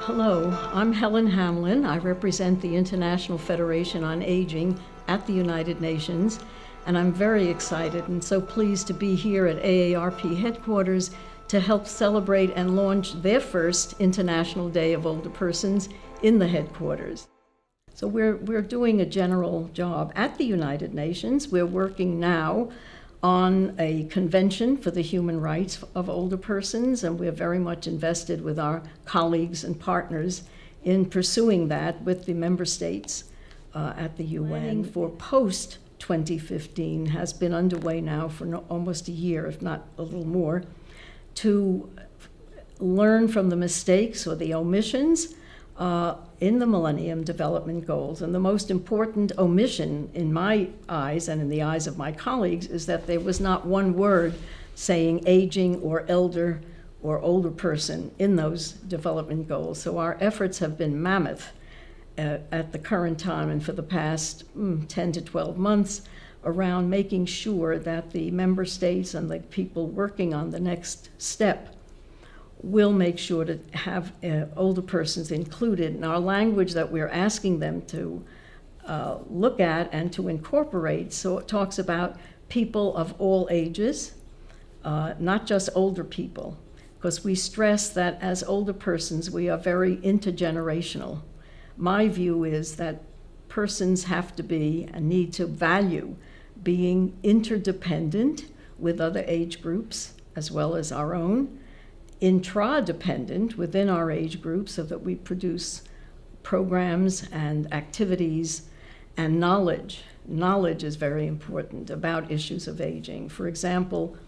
Hello, I'm Helen Hamlin. I represent the International Federation on Aging at the United Nations, and I'm very excited and so pleased to be here at AARP headquarters to help celebrate and launch their first International Day of Older Persons in the headquarters. So we're doing a general job at the United Nations. We're working now on a convention for the human rights of older persons, and we're very much invested with our colleagues and partners in pursuing that with the member states at the UN. Planning for post-2015 has been underway now for almost a year, if not a little more, to learn from the mistakes or the omissions in the Millennium Development Goals. And the most important omission in my eyes and in the eyes of my colleagues is that there was not one word saying aging or elder or older person in those development goals. So our efforts have been mammoth at the current time and for the past 10 to 12 months around making sure that the member states and the people working on the next step will make sure to have older persons included in our language that we're asking them to look at and to incorporate. So it talks about people of all ages, not just older people, because we stress that as older persons, we are very intergenerational. My view is that persons have to be and need to value being interdependent with other age groups as well as our own, intradependent within our age group so that we produce programs and activities and knowledge. Knowledge is very important about issues of aging. For example,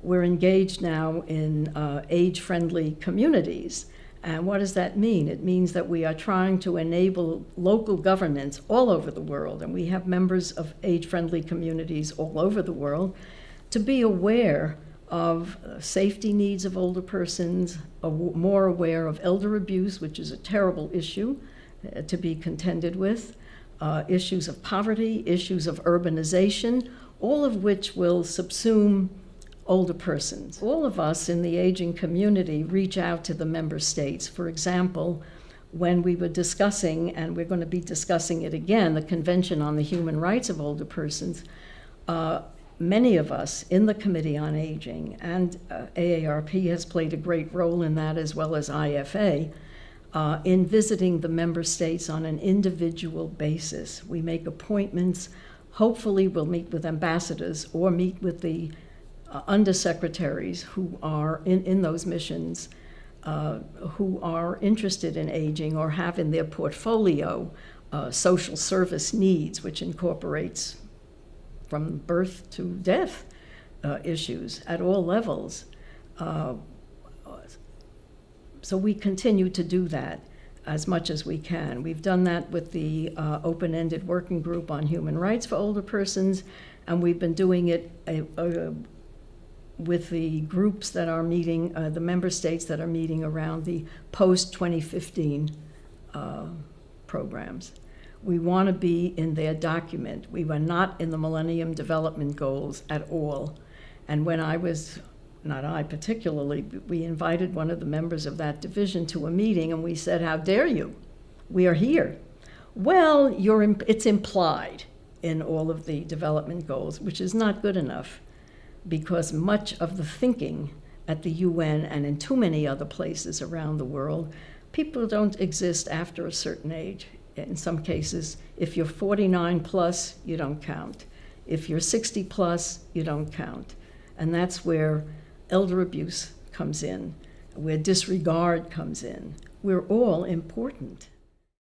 we're engaged now in age-friendly communities. And what does that mean? It means that we are trying to enable local governance all over the world, and we have members of age-friendly communities all over the world, to be aware of safety needs of older persons, more aware of elder abuse, which is a terrible issue to be contended with, issues of poverty, issues of urbanization, all of which will subsume older persons. All of us in the aging community reach out to the member states. For example, when we were discussing, and we're going to be discussing it again, the Convention on the Human Rights of Older Persons, many of us in the Committee on Aging, and AARP has played a great role in that, as well as IFA, in visiting the member states on an individual basis. We make appointments. Hopefully we'll meet with ambassadors or meet with the undersecretaries who are in those missions, who are interested in aging or have in their portfolio social service needs, which incorporates from birth to death issues at all levels. So we continue to do that as much as we can. We've done that with the open-ended working group on human rights for older persons, and we've been doing it with the groups that are meeting, the member states that are meeting around the post-2015 programs. We want to be in their document. We were not in the Millennium Development Goals at all. And when I was, not I particularly, we invited one of the members of that division to a meeting and we said, "How dare you? We are here." Well, it's implied in all of the development goals, which is not good enough, because much of the thinking at the UN and in too many other places around the world, people don't exist after a certain age. In some cases, if you're 49 plus, you don't count. If you're 60 plus, you don't count. And that's where elder abuse comes in, where disregard comes in. We're all important.